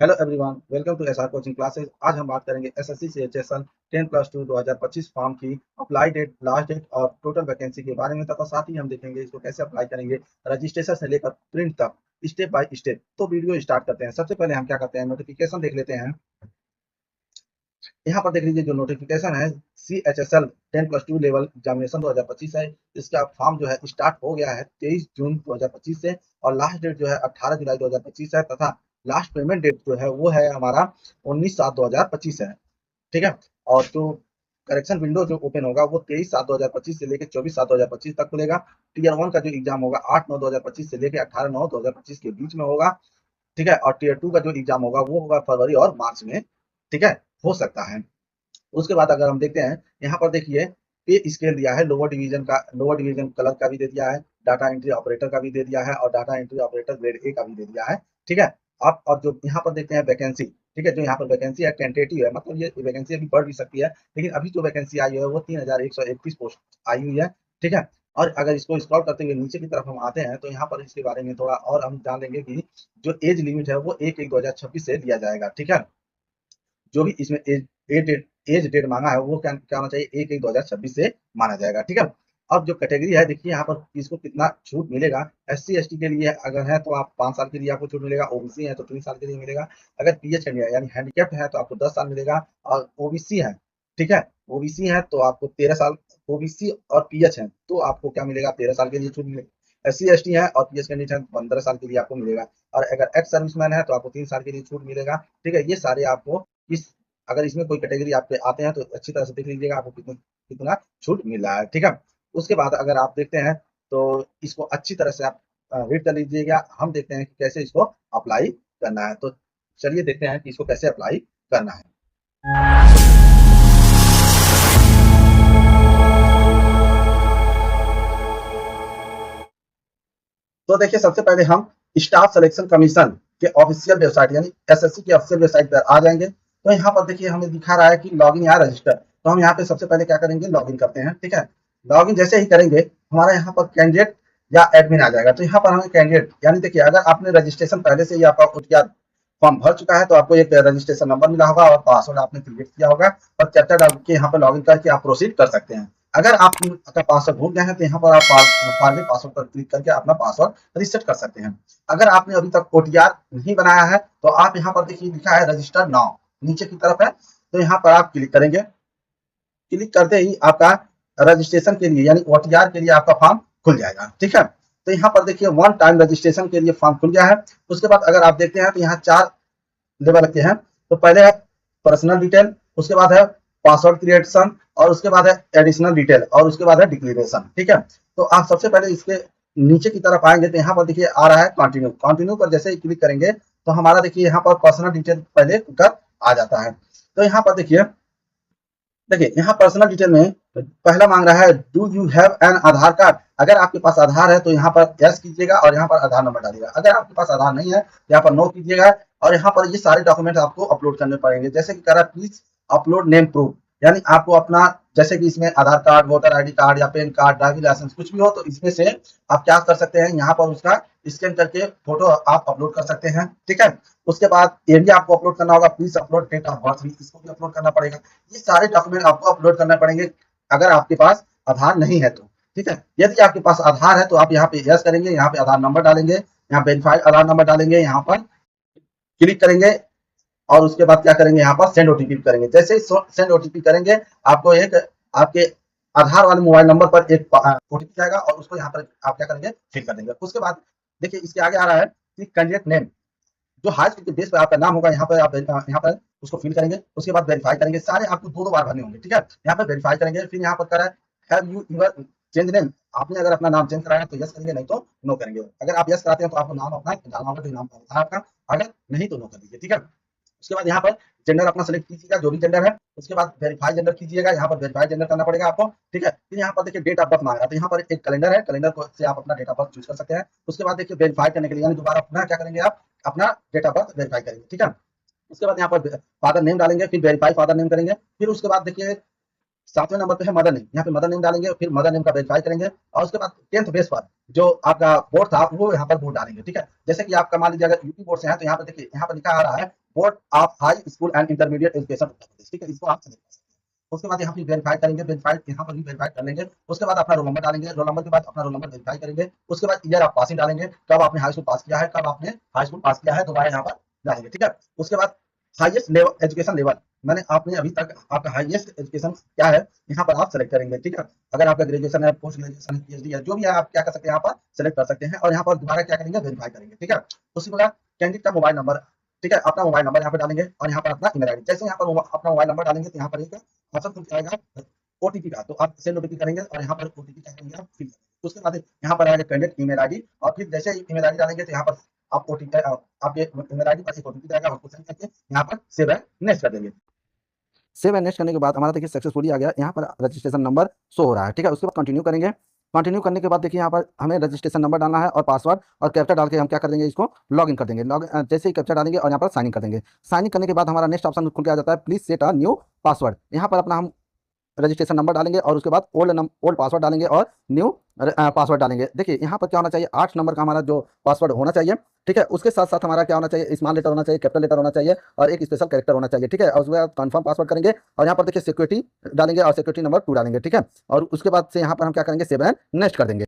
Hello everyone, welcome to SR coaching classes. आज हम बात करेंगे एसएससी सीएचएसएल 10+2 2025 फॉर्म की अप्लाई डेट, लास्ट डेट और टोटल वैकेंसी के बारे में, तथा साथ ही हम देखेंगे इसको कैसे अप्लाई करेंगे, रजिस्ट्रेशन से लेकर प्रिंट तक, स्टेप बाय स्टेप। तो वीडियो स्टार्ट करते हैं। सबसे पहले हम क्या करते हैं, नोटिफिकेशन देख लेते हैं। यहाँ पर देख लीजिए, जो नोटिफिकेशन है सीएचएसएल 10+2 लेवल एग्जामिनेशन 2025 है। इसका फॉर्म जो है स्टार्ट हो गया है 23 जून 2025 से, और लास्ट डेट जो है 18 जुलाई 2025 है, तथा लास्ट पेमेंट डेट जो है वो है हमारा 19/7/2025 है। ठीक है। और जो करेक्शन विंडो जो ओपन होगा वो 23/7/2025 से लेकर 24/7/2025 तक खुलेगा। टीयर 1 का जो एग्जाम होगा 8/9/2025 से लेकर 18/9/2025 के बीच में होगा। ठीक है। और टीयर 2 का जो एग्जाम होगा वो होगा फरवरी और मार्च में। ठीक है, हो सकता है। उसके बाद अगर हम देखते हैं, यहाँ पर देखिए पे स्केल दिया है, लोअर डिवीजन कलर का भी दे दिया है, डाटा एंट्री ऑपरेटर का भी दे दिया है, और data entry operator grade A का भी दे दिया है। ठीक है। आप और जो यहाँ पर देखते हैं वैकेंसी, ठीक है, जो यहाँ पर वैकेंसी है टेंटेटिव है, मतलब ये वैकेंसी अभी बढ़ भी सकती है, लेकिन अभी जो वैकेंसी आई है वो 3131 पोस्ट आई हुई है। ठीक है। और अगर इसको स्क्रॉल करते हुए नीचे की तरफ हम आते हैं, तो यहाँ पर इसके बारे में थोड़ा और हम जान लेंगे कि जो एज लिमिट है वो 1/1/2026 से दिया जाएगा। ठीक है। जो भी इसमें एज डेट मांगा है वो क्या क्या होना चाहिए, 1/1/2026 से माना जाएगा। ठीक है। अब जो कैटेगरी है, देखिए यहाँ पर इसको कितना छूट मिलेगा। SC ST के लिए अगर है तो आप 5 साल के लिए आपको छूट मिलेगा, ओबीसी है तो 3 साल के लिए मिलेगा। अगर पीएच है यानी हैंडीकैप्ड है तो आपको 10 साल मिलेगा, और ओबीसी है, ठीक है, ओबीसी है तो आपको 13 साल। ओबीसी और पीएच है तो आपको क्या मिलेगा, 13 साल के लिए छूट मिलेगा। SC ST है और पीएच कैंडिडेट है 15 साल के लिए आपको मिलेगा। और अगर एक्स सर्विसमैन है तो आपको 3 साल के लिए छूट मिलेगा। ठीक है। ये सारे आपको इस, अगर इसमें कोई कैटेगरी आपके आते हैं तो अच्छी तरह से देख लीजिएगा आपको कितना कितना छूट मिल रहा है। ठीक है। उसके बाद अगर आप देखते हैं तो इसको अच्छी तरह से आप रीड कर लीजिएगा। हम देखते हैं कि कैसे इसको अप्लाई करना है। तो चलिए देखते हैं कि इसको कैसे अप्लाई करना है। तो देखिए, सबसे पहले हम स्टाफ सिलेक्शन कमीशन के ऑफिशियल वेबसाइट यानी एसएससी की ऑफिशियल वेबसाइट पर आ जाएंगे। तो यहाँ पर देखिए हमें दिखा रहा है कि लॉगिन या रजिस्टर। तो हम यहाँ पे सबसे पहले क्या करेंगे, लॉगिन करते हैं। ठीक है। लॉगिन जैसे ही करेंगे हमारा यहाँ पर कैंडिडेट या एडमिन आ जाएगा। तो यहाँ पर हमें कैंडिडेट यानी देखिए, अगर आपने रजिस्ट्रेशन पहले से ही आपका OTR फॉर्म भर चुका है तो आपको एक रजिस्ट्रेशन नंबर मिला होगा और पासवर्ड आपने क्रिएट किया होगा, और कैप्चा डाल के यहाँ पर लॉगिन करके आप प्रोसीड कर सकते हैं। अगर आप अपना पासवर्ड भूल गए हैं तो यहाँ पर आप फॉरगेट पासवर्ड पर क्लिक करके अपना पासवर्ड रीसेट कर सकते हैं। अगर आपने अभी तक OTR नहीं बनाया है तो आप यहाँ पर देखिए लिखा है रजिस्टर नाउ, नीचे की तरफ है, तो यहाँ पर आप क्लिक करेंगे। क्लिक करते ही आपका रजिस्ट्रेशन के लिए यानी OTR के लिए आपका फॉर्म खुल जाएगा। ठीक है। तो यहाँ पर देखिए वन टाइम रजिस्ट्रेशन के लिए फॉर्म खुल गया है। उसके बाद अगर आप देखते हैं तो यहाँ 4 लेवल के हैं। तो पहले है पर्सनल डिटेल, उसके बाद है पासवर्ड क्रिएशन, और उसके बाद है एडिशनल डिटेल, और उसके बाद है डिक्लेरेशन। ठीक है। तो आप सबसे पहले इसके नीचे की तरफ आएंगे तो यहाँ पर देखिए आ रहा है कंटिन्यू। कंटिन्यू पर जैसे ही क्लिक करेंगे तो हमारा देखिए यहाँ पर पर्सनल डिटेल पहले कर आ जाता है। तो यहाँ पर देखिए यहाँ पर्सनल डिटेल में पहला मांग रहा है do you have an Aadhaar card. अगर आपके पास आधार है तो यहाँ पर यस कीजिएगा और यहाँ पर आधार नंबर डालिएगा। अगर आपके पास आधार नहीं है यहाँ पर नो कीजिएगा, और यहाँ पर ये सारे डॉक्यूमेंट आपको अपलोड करने पड़ेंगे। जैसे कि कह रहा है प्लीज अपलोड नेम प्रूफ, यानी आपको अपना, जैसे कि इसमें आधार कार्ड, वोटर ID कार्ड या पैन कार्ड, ड्राइविंग लाइसेंस कुछ भी हो तो इसमें से आप क्या कर सकते हैं, यहाँ पर उसका स्कैन करके फोटो आप अपलोड कर सकते हैं। ठीक है। उसके बाद ये भी आपको अपलोड करना होगा, please upload date of birth भी, इसको भी अपलोड करना पड़ेगा। ये सारे डॉक्यूमेंट आपको अपलोड करने पड़ेंगे अगर आपके पास आधार नहीं है तो। ठीक है। यदि आपके पास आधार है तो आप यहाँ पे यस करेंगे, यहाँ पे आधार नंबर डालेंगे, यहाँ वेरीफाइड आधार नंबर डालेंगे, यहाँ पर क्लिक करेंगे, और उसके बाद क्या करेंगे, यहाँ पर सेंड OTP करेंगे। जैसे ही सेंड OTP करेंगे आपको एक आपके आधार वाले मोबाइल नंबर पर एक OTP जाएगा, और उसको यहाँ पर आप क्या करेंगे, फिल कर देंगे। उसके बाद देखिए इसके आगे आ रहा है कि कैंडिडेट नेम, जो हाई स्कूल के बेस पर आपका नाम होगा, यहाँ पर आप यहाँ पर उसको फिल करेंगे। उसके बाद वेरीफाई करेंगे, सारे आपको 2 बार भरने होंगे। ठीक है। यहाँ पर वेरीफाई करेंगे, फिर यहाँ पर कह रहा है have you your change name, आपने अगर अपना नाम चेंज कराया है तो यस करेंगे, नहीं तो नो करेंगे। अगर आप यस कराते हैं तो आपको नाम अपना डालना होगा, तो नाम होता है आपका, अगर नहीं तो नो कर दीजिए। ठीक है। उसके बाद यहाँ पर जेंडर अपना सेलेक्ट कीजिएगा, जो भी जेंडर है। उसके बाद वेरीफाई जेंडर कीजिएगा, यहाँ पर वेरीफाई जेंडर करना पड़ेगा आपको। ठीक है। फिर यहाँ पर देखिए डेट ऑफ बर्थ मांगा, तो यहाँ पर एक कैलेंडर है, कैलेंडर से आप अपना डेट ऑफ बर्थ चूज कर सकते हैं। उसके बाद देखिए वेरीफाई करने के लिए यानी दोबारा अपना क्या करेंगे, आप अपना डेट ऑफ बर्थ वेरीफाई करेंगे। ठीक है। उसके बाद यहाँ पर फादर नेम डालेंगे, फिर वेरीफाई फादर नेम करेंगे। फिर उसके बाद देखिए 7वें नंबर पे है मदर नेम, यहाँ पे मदर नेम डालेंगे, फिर मदर नेम का वेरीफाई करेंगे, और उसके बाद 10th बेस पर जो आपका बोर्ड था वो यहाँ पर बोर्ड डालेंगे। ठीक है। जैसे कि आपका मान लीजिए अगर यूपी बोर्ड से है तो यहाँ पर देखिए यहाँ पर लिखा आ रहा है board of high school and intermediate education Uttar Pradesh, ठीक है, इसको आप सेलेक्ट कर सकते हैं। उसके बाद यहाँ पे वेरीफाई करेंगे, वेरीफाई यहाँ पर भी वेरीफाई कर लेंगे। उसके बाद अपना रोल नंबर डालेंगे, रोल नंबर के बाद अपना रोल नंबर वेरीफाई करेंगे। उसके बाद ईयर आप पासिंग डालेंगे, कब आपने हाई स्कूल पास किया है, कब आपने हाई स्कूल पास किया है, दोबारा यहाँ पर डालेंगे, ठीक है। उसके बाद हाईएस्ट लेवल एजुकेशन लेवल, मैंने आपने अभी तक आपका हाईएस्ट एजुकेशन क्या है यहाँ पर आप सेलेक्ट करेंगे, ठीक है। अगर आपका ग्रेजुएशन है, पोस्ट ग्रेजुएशन है, पीएचडी है, जो भी है आप क्या कर सकते हैं यहाँ पर सेलेक्ट कर सकते हैं और यहाँ पर दोबारा क्या करेंगे वेरीफाई करेंगे, ठीक है। उसके बाद कैंडिडेट का मोबाइल नंबर, ठीक है, अपना मोबाइल नंबर यहाँ पे डालेंगे और यहाँ पर अपना ईमेल आईडी। जैसे यहाँ पर अपना मोबाइल नंबर डालेंगे तो यहाँ पर एक ऑप्शन खुल जाएगा ओटीपी का, तो आप सेंड ओटीपी करेंगे और यहाँ पर ओटीपी क्या करेंगे आप फिल करेंगे। उसके बाद यहाँ पर आएगा कैंडिडेट ईमेल आईडी और फिर जैसे ही ईमेल आईडी डालेंगे तो यहाँ पर आप ओटीपी आपके ईमेल आईडी पर एक ओटीपी जाएगा, उसको सेंड करके यहाँ पर सेव एंड नेक्स्ट कर देंगे। सेव एंड नेक्स्ट करने के बाद हमारा देखिए सक्सेसफुली आ गया, यहाँ पर रजिस्ट्रेशन नंबर शो हो रहा है, ठीक है। उसके बाद कंटिन्यू करेंगे। कंटिन्यू करने के बाद देखिए यहाँ पर हमें रजिस्ट्रेशन नंबर डालना है और पासवर्ड और कैप्चा डाल के हम क्या कर देंगे, इसको लॉगिन कर देंगे। जैसे ही कैप्चा डालेंगे और यहाँ पर साइन इन कर देंगे। साइन इन करने के बाद हमारा नेक्स्ट ऑप्शन खुल के आ जाता है, please set a new password. यहाँ पर अपना हम रजिस्ट्रेशन नंबर डालेंगे और उसके बाद ओल्ड पासवर्ड डालेंगे और न्यू पासवर्ड डालेंगे। देखिए यहाँ पर क्या होना चाहिए, 8 नंबर का हमारा जो पासवर्ड होना चाहिए, ठीक है। उसके साथ साथ हमारा क्या होना चाहिए, स्मॉल लेटर होना चाहिए, कैपिटल लेटर होना चाहिए और एक स्पेशल कैरेक्टर होना चाहिए, ठीक है। और उसके बाद कंफर्म पासवर्ड करेंगे और यहाँ पर देखिए सिक्योरिटी डालेंगे और सिक्योरिटी नंबर 2 डालेंगे, ठीक है। और उसके बाद से यहाँ पर हम क्या करेंगे, सेव एंड नेक्स्ट कर देंगे।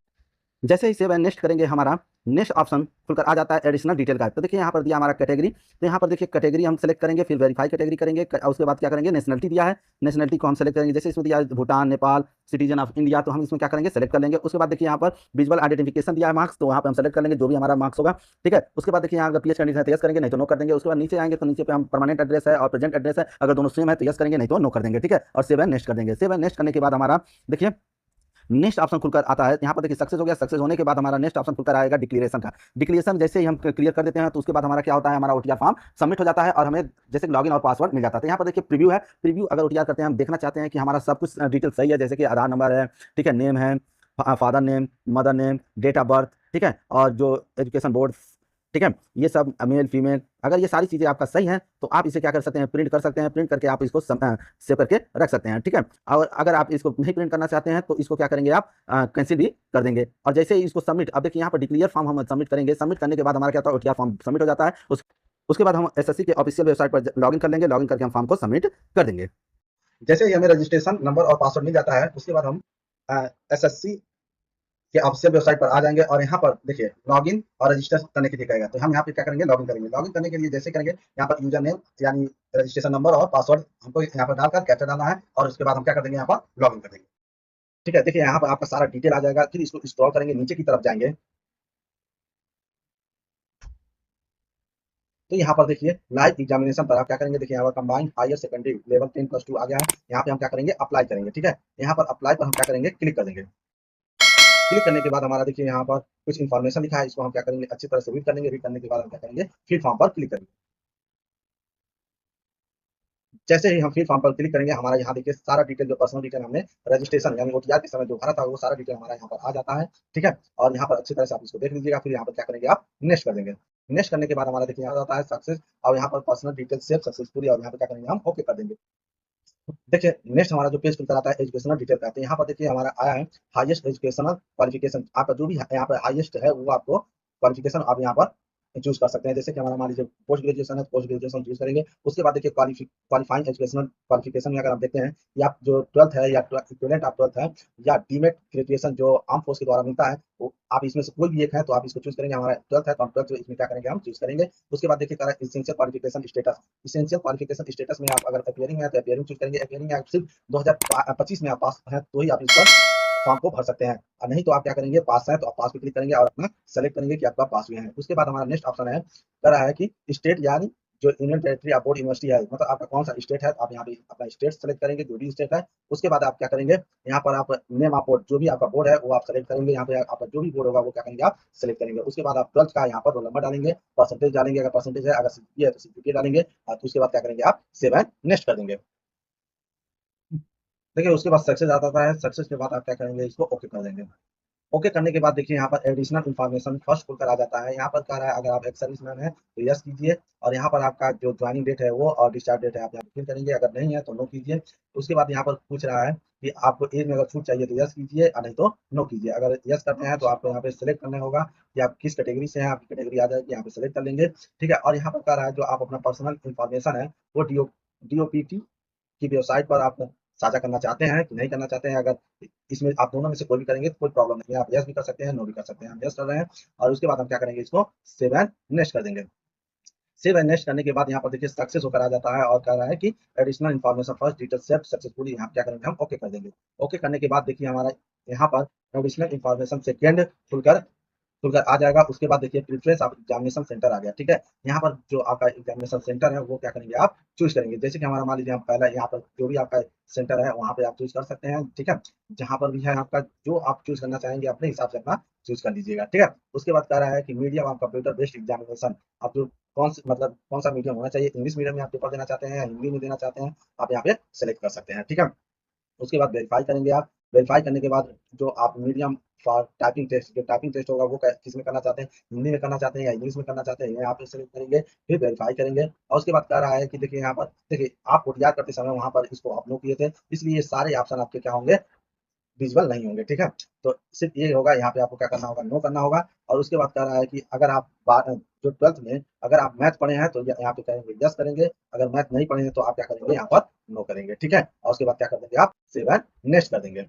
जैसे ही सेव एंड नेक्स्ट करेंगे हमारा नेक्स्ट ऑप्शन खुलकर आ जाता है एडिशनल डिटेल का। तो देखिए यहाँ पर दिया हमारा कैटेगरी, तो यहाँ पर देखिए कैटेगरी हम सेलेक्ट करेंगे, फिर वेरीफाई कैटेगरी करेंगे और उसके बाद क्या करेंगे, नेशनलिटी दिया है, नेशनलिटी को हम सेलेक्ट करेंगे। जैसे इसमें दिया है Bhutan, Nepal, citizen of India, तो हम इसमें क्या करेंगे, सेलेक्ट कर लेंगे। उसके बाद देखिए यहाँ पर विजुअल आइडेंटिफिकेशन दिया है मार्क्स, तो वहाँ पर हम सेलेक्ट कर लेंगे जो भी हमारा मार्क्स होगा, ठीक है। उसके बाद देखिए यहाँ अगर पीएच कंडीशन है तो यस करेंगे, नहीं तो नो कर देंगे। उसके बाद नीचे आएंगे तो नीचे पे हम परमानेंट एड्रेस है और प्रेजेंट एड्रेस है, अगर दोनों सेम है तो यस करेंगे, नहीं तो नो कर देंगे, ठीक है। और सेव एंड नेक्स्ट कर देंगे। सेव एंड नेक्स्ट करने के बाद हमारा देखिए नेक्स्ट ऑप्शन खुलकर आता है। यहाँ पर देखिए सक्सेस हो गया। सक्सेस होने के बाद हमारा नेक्स्ट ऑप्शन खुलकर आएगा डिक्लेरेशन का। डिक्लेरेशन जैसे ही हम क्लियर कर देते हैं तो उसके बाद हमारा क्या होता है, हमारा ओटीआर फॉर्म सबमिट हो जाता है और हमें जैसे लॉगिन और पासवर्ड मिल जाता है। तो यहाँ पर देखिए प्रीव्यू है। प्रीव्यू अगर ओटीआर करते हैं, हम देखना चाहते हैं कि हमारा सब कुछ डिटेल सही है, जैसे कि आधार नंबर है, ठीक है, नेम है, father name, mother name, date of birth, ठीक है, और जो एजुकेशन बोर्ड, ठीक है, ये सब मेल फीमेल, अगर ये सारी चीज़ें आपका सही है तो आप इसे क्या कर सकते हैं, प्रिंट कर सकते हैं। प्रिंट करके आप इसको सेव करके रख सकते हैं, ठीक है। और अगर आप इसको नहीं प्रिंट करना चाहते हैं तो इसको क्या करेंगे, आप कैंसिल भी कर देंगे। और जैसे ही इसको सबमिट, अब देखिए यहाँ पर डिक्लेयर फॉर्म हम सबमिट करेंगे। सबमिट करने के बाद हमारा क्या होता है, ओटीआर फॉर्म सबमिट हो जाता है। उसके बाद हम एसएससी के ऑफिशियल वेबसाइट पर लॉगिन कर लेंगे। लॉगिन करके हम फॉर्म को सबमिट कर देंगे। जैसे ही हमें रजिस्ट्रेशन नंबर और पासवर्ड मिल जाता है उसके बाद हम एसएससी के ऑफिशियल वेबसाइट पर आ जाएंगे और यहाँ पर देखिए लॉगिन और रजिस्टर करने के लिए कहेगा, तो हम यहाँ पे क्या करेंगे, लॉगिन करेंगे। लॉगिन करने के लिए जैसे करेंगे, यहाँ पर यूजर नेम यानी रजिस्ट्रेशन नंबर और पासवर्ड हमको यहाँ पर डालकर कैप्चा डालना है और उसके बाद हम क्या कर देंगे, यहाँ पर लॉगिन कर देंगे, ठीक है। देखिए यहाँ पर आपका सारा डिटेल आ जाएगा। फिर इसको स्क्रॉल करेंगे, नीचे की तरफ जाएंगे तो यहाँ पर देखिए लाइव एग्जामिनेशन पर आप क्या करेंगे, देखिए यहाँ पर कंबाइंड हायर सेकेंडरी लेवल 10+2 आ गया है। यहाँ पे हम क्या करेंगे, अप्लाई करेंगे, ठीक है। यहाँ पर अप्लाई पर हम क्या करेंगे, क्लिक कर देंगे। क्लिक करने के बाद हमारा देखिए यहाँ पर कुछ इन्फॉर्मेशन लिखा है, इसको हम क्या करेंगे, अच्छी तरह से रीड कर लेंगे। रीड करने के बाद हम क्या करेंगे, फिल फॉर्म पर क्लिक करेंगे। जैसे ही हम फिल फॉर्म पर क्लिक करेंगे, हमारा यहाँ देखिए सारा डिटेल, जो पर्सनल डिटेल हमने रजिस्ट्रेशन यानी ओटीआर के समय जो भरा था, वो सारा डिटेल हमारा यहाँ पर आ जाता है, ठीक है। और यहाँ पर अच्छी तरह से आप इसको देख लीजिएगा। फिर यहाँ पर क्या करेंगे, आप नेक्स्ट कर देंगे। नेक्स्ट करने के बाद हमारा देखिए आ जाता है सक्सेस और यहाँ पर पर्सनल डिटेल सेव सक्सेसफुली और यहाँ पर क्या करेंगे, हम ओके कर देंगे। देखिए नेक्स्ट हमारा जो पेज खुलकर आता है एजुकेशनल डिटेल का, तो यहाँ पर देखिए हमारा आया है हाईएस्ट एजुकेशनल क्वालिफिकेशन। आपका जो भी यहाँ पर हाईएस्ट है वो आपको क्वालिफिकेशन आप यहाँ पर चूज कर सकते हैं। जैसे कि हमारा मान लीजिए पोस्ट ग्रेजुएशन है, पोस्ट ग्रेजुएशन चूज करेंगे। उसके बाद देखिए क्वालिफाइंग एजुकेशनल क्वालिफिकेशन में अगर आप देखते हैं या जो 12th है या इक्विवेलेंट ऑफ 12th है या डीमेट ग्रेजुएशन जो आर्म फोर्स के द्वारा मिलता है, वो आप इसमें से कोई भी एक है तो आप इसको चूज करेंगे। हमारा 12th है तो हम 12th इसमें क्या करेंगे, हम चूज करेंगे। उसके बाद देखिए essential qualification status. Essential qualification status में आप अगर अपियरिंग है तो अपियरिंग चूज करेंगे। अपियरिंग में आप सिर्फ 2025 में आप पास हैं तो ही आप इस पर फॉर्म को भर सकते हैं, और नहीं तो आप क्या करेंगे, पास है तो आप पास पे क्लिक करेंगे और अपना सेलेक्ट करेंगे कि आपका पास हुए हैं। उसके बाद हमारा नेक्स्ट ऑप्शन है, कर रहा है कि स्टेट यानी जो यूनियन टेरिटरी या बोर्ड यूनिवर्सिटी है, मतलब आपका कौन सा स्टेट है, तो आप यहाँ पे अपना स्टेट सेलेक्ट करेंगे जो भी स्टेट है। उसके बाद आप क्या करेंगे, यहाँ पर आप नेम ऑफ बोर्ड, जो भी आपका बोर्ड है वो आप सेलेक्ट करेंगे। यहाँ पे आपका जो भी बोर्ड होगा वो क्या करेंगे, आप सेलेक्ट करेंगे। उसके बाद आप 12th का यहाँ पर रोल नंबर डालेंगे, परसेंटेज डालेंगे, अगर परसेंटेज है, अगर सीजीपीए है तो सीजीपीए डालेंगे। और उसके बाद क्या करेंगे, आप सेव एंड नेक्स्ट कर देंगे। देखिए उसके बाद सक्सेस आता है। सक्सेस के बाद आप क्या करेंगे, इसको ओके कर देंगे। ओके करने के बाद देखिए यहाँ पर एडिशनल इन्फॉर्मेशन फर्स्ट खुलकर आ जाता है। यहाँ पर कह रहा है अगर आप एक्स सर्विसमैन है तो यस कीजिए, और यहाँ पर आपका जो ज्वाइनिंग डेट है वो और डिस्चार्ज डेट है आप यहाँ पे फिल करेंगे, अगर नहीं है तो नो कीजिए। उसके बाद यहाँ पर पूछ रहा है कि आपको एज में अगर छूट चाहिए तो यस कीजिए, और नहीं तो नो कीजिए। अगर यस करते हैं तो आपको यहाँ पे सेलेक्ट करना होगा कि आप किस कैटेगरी से हैं, आपकी कैटेगरी आ जाएगी, यहाँ पे सेलेक्ट कर लेंगे। ठीक है, और यहाँ पर कह रहा है जो आप अपना पर्सनल इन्फॉर्मेशन है वो डीओपीटी की वेबसाइट पर आप साझा करना चाहते हैं कि नहीं करना चाहते हैं। अगर इसमें आप दोनों में से कोई भी करेंगे तो कोई प्रॉब्लम नहीं है, आप यस भी कर सकते हैं, नो भी कर सकते हैं। हम यस कर रहे हैं, और उसके बाद हम क्या करेंगे, इसको सेव एंड नेक्स्ट कर देंगे। सेव एंड नेक्स्ट करने के बाद यहाँ पर देखिए सक्सेस होकर आ जाता है, और कह रहा है कि additional information first detail save successfully, यहाँ क्या करेंगे हम ओके कर देंगे। ओके करने के बाद देखिए हमारा यहाँ पर एडिशनल इन्फॉर्मेशन सेकेंड खुलकर खुलकर आ जाएगा। उसके बाद देखिए प्रेफरेंस ऑफ एग्जामिनेशन सेंटर आ गया। ठीक है, यहाँ पर जो आपका एग्जामिनेशन सेंटर है वो क्या करेंगे आप चूज करेंगे। जैसे कि हमारा मान लीजिए हम पहला यहाँ पर जो भी आपका सेंटर है वहाँ पे आप चूज कर सकते हैं। ठीक है, जहाँ पर भी है आपका जो आप चूज करना चाहेंगे अपने हिसाब से अपना चूज कर लीजिएगा। ठीक है, उसके बाद कह रहा है कि medium of computer based examination, आप जो कौन सा मीडियम होना चाहिए, इंग्लिश मीडियम में आप पेपर देना चाहते हैं या हिंदी में देना चाहते हैं, आप यहाँ पे सेलेक्ट कर सकते हैं। ठीक है, उसके बाद वेरीफाई करेंगे आप। वेरीफाई करने के बाद जो आप मीडियम फॉर टाइपिंग टेस्ट, जो टाइपिंग टेस्ट होगा वो किस में करना चाहते हैं, हिंदी में करना चाहते हैं या इंग्लिश में करना चाहते हैं, यहाँ पे सेलेक्ट करेंगे, फिर वेरीफाई करेंगे। और उसके बाद कह रहा है कि देखिए यहाँ पर देखिए आप ओटीआर करते समय वहां पर इसको अपलोड किए थे, इसलिए ये सारे ऑप्शन आपके क्या होंगे, विजुअल नहीं होंगे। ठीक है, तो सिर्फ ये होगा, यहाँ पे आपको क्या करना होगा, नो करना होगा। और उसके बाद कह रहा है कि अगर आप जो 12th में अगर आप मैथ पढ़े हैं तो यहाँ पे करेंगे यस करेंगे, अगर मैथ नहीं पढ़े हैं तो आप क्या करेंगे, यहाँ पर नो करेंगे। ठीक है, और उसके बाद क्या कर देंगे आप सेव एंड नेक्स्ट कर देंगे।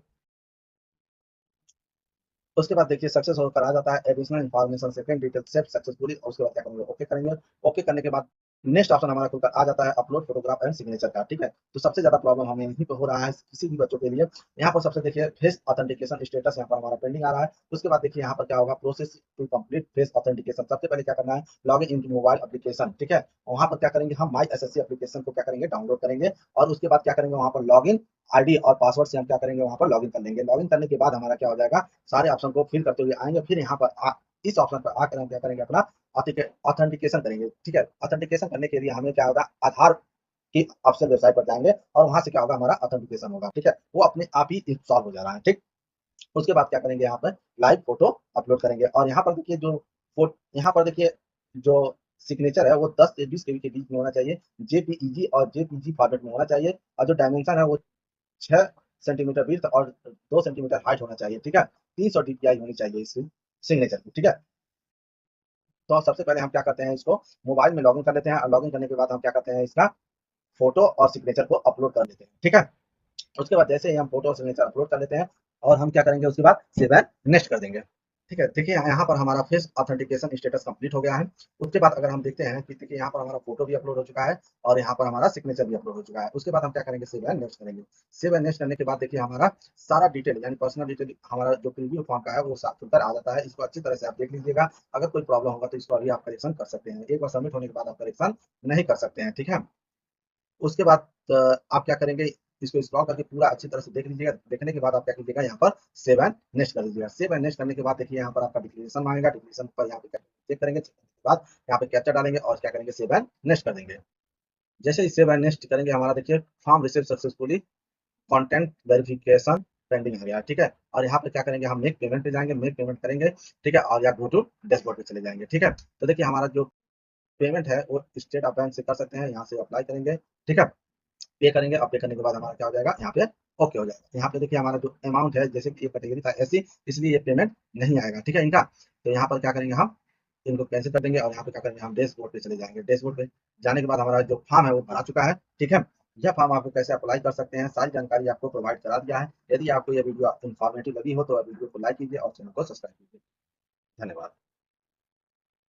उसके बाद देखिए सक्सेस होकर आ जाता है additional information second detail save successfully, और उसके बाद क्या करेंगे ओके करेंगे। ओके करने के बाद नेक्स्ट ऑप्शन हमारा खुलकर आ जाता है अपलोड फोटोग्राफ एंड सिग्नेचर का। ठीक है, तो सबसे ज्यादा प्रॉब्लम हमें यहीं पे हो रहा है किसी भी बच्चों के लिए। यहाँ पर सबसे देखिए फेस ऑथेंटिकेशन स्टेटस यहाँ पर हमारा पेंडिंग आ रहा है। उसके बाद देखिए यहाँ पर क्या होगा, process to complete face authentication. सबसे पहले क्या करना है, log in into mobile application. ठीक है, वहां पर क्या करेंगे हम माई एसएससी एप्लीकेशन को क्या करेंगे डाउनलोड करेंगे, और उसके बाद क्या करेंगे वहां पर लॉग इन आईडी और पासवर्ड से हम क्या करेंगे वहां पर लॉगिन कर लेंगे। लॉगिन करने के बाद हमारा क्या हो जाएगा, सारे ऑप्शन को फिल करते हुए आएंगे, फिर यहाँ पर इस ऑप्शन पर आकर हम क्या करेंगे, अपना ऑथेंटिकेशन करेंगे। ठीक है, ऑथेंटिकेशन करने के लिए हमें क्या होगा, आधार की ऑप्शन वेबसाइट पर जाएंगे, और वहां से क्या होगा, हमारा ऑथेंटिकेशन होगा। ठीक है, वो अपने आप ही इंस्टॉल हो जा रहा है। ठीक, उसके बाद क्या करेंगे, यहाँ पर लाइव फोटो अपलोड करेंगे, और यहाँ पर देखिए यहाँ पर देखिए जो सिग्नेचर है वो 10 से 20 केबी के बीच में होना चाहिए, जेपीईजी और जेपीजी फॉर्मेट में होना चाहिए, और जो डायमेंशन है वो 6 सेंटीमीटर विड्थ और 2 सेंटीमीटर हाइट होना चाहिए। ठीक है, 300 डीपीआई होनी चाहिए इस सिग्नेचर की। ठीक है, तो सबसे पहले हम क्या करते हैं, इसको मोबाइल में लॉगिन कर लेते हैं, और लॉगिन करने के बाद हम क्या करते हैं, इसका फोटो और सिग्नेचर को अपलोड कर लेते हैं। ठीक है, उसके बाद जैसे ही हम फोटो और सिग्नेचर अपलोड कर लेते हैं, और हम क्या करेंगे उसके बाद सेव एंड नेक्स्ट कर देंगे। ठीक है, देखिए यहाँ पर हमारा फेस ऑथेंटिकेशन स्टेटस कंप्लीट हो गया है। उसके बाद अगर हम देखते हैं कि देखिए यहाँ पर हमारा फोटो भी अपलोड हो चुका है, और यहाँ पर हमारा सिग्नेचर भी अपलोड हो चुका है। उसके बाद हम क्या करेंगे, सेव एंड नेक्स्ट करेंगे। सेव एंड नेक्स्ट करने के बाद देखिए हमारा सारा डिटेल यानी पर्सनल डिटेल हमारा जो प्रीव्यू फॉर्म का है वो साफ सुथरा आ जाता है। इसको अच्छी तरह से आप देख लीजिएगा, अगर कोई प्रॉब्लम होगा तो इसको अभी आप करेक्शन कर सकते हैं, एक बार सबमिट होने के बाद आप करेक्शन नहीं कर सकते हैं। ठीक है, उसके बाद आप क्या करेंगे, इसको स्क्रॉल करके पूरा अच्छी तरह से देख लीजिएगा। देखने के बाद आप क्या कीजिएगा, यहाँ पर सेव एंड नेक्स्ट कर दीजिएगा। सेव एंड नेक्स्ट करने के बाद देखिए यहाँ पर आपका डिक्लेरेशन मांगेगा, डिक्लेरेशन पर यहाँ पे चेक करेंगे, चेक करने के बाद यहाँ पे कैप्चा डालेंगे, और क्या करेंगे, सेव एंड नेक्स्ट कर देंगे। जैसे ही सेव एंड नेक्स्ट करेंगे, हमारा देखिए form receive successfully, content verification pending हो गया। ठीक है, और यहाँ पे क्या करेंगे, हम मेक पेमेंट पे जाएंगे, मेक पेमेंट करेंगे। ठीक है, और या गो टू डैशबोर्ड पे चले जाएंगे। ठीक है, तो देखिए हमारा जो पेमेंट है वो स्टेट ऑफ बैंक से कर सकते हैं, यहाँ से अप्लाई करेंगे। ठीक है, पे करेंगे, और पे करने के बाद हमारा क्या हो जाएगा, यहाँ पे ओके हो जाएगा। यहाँ पे देखिए हमारा जो अमाउंट है, जैसे कि ये कैटेगरी था एससी, इसलिए ये पेमेंट नहीं आएगा। ठीक है इनका, तो यहाँ पर क्या करेंगे, हम इनको कैंसिल कर देंगे, और यहाँ पे क्या करेंगे, हम डैशबोर्ड पे चले जाएंगे। डैशबोर्ड पे जाने के बाद हमारा जो फॉर्म है वो भरा चुका है। ठीक है, यह फॉर्म आपको कैसे अप्लाई कर सकते हैं, सारी जानकारी आपको प्रोवाइड करा दिया है। यदि आपको यह वीडियो इन्फॉर्मेटिव लगी हो तो वीडियो को लाइक कीजिए और चैनल को सब्सक्राइब कीजिए। धन्यवाद।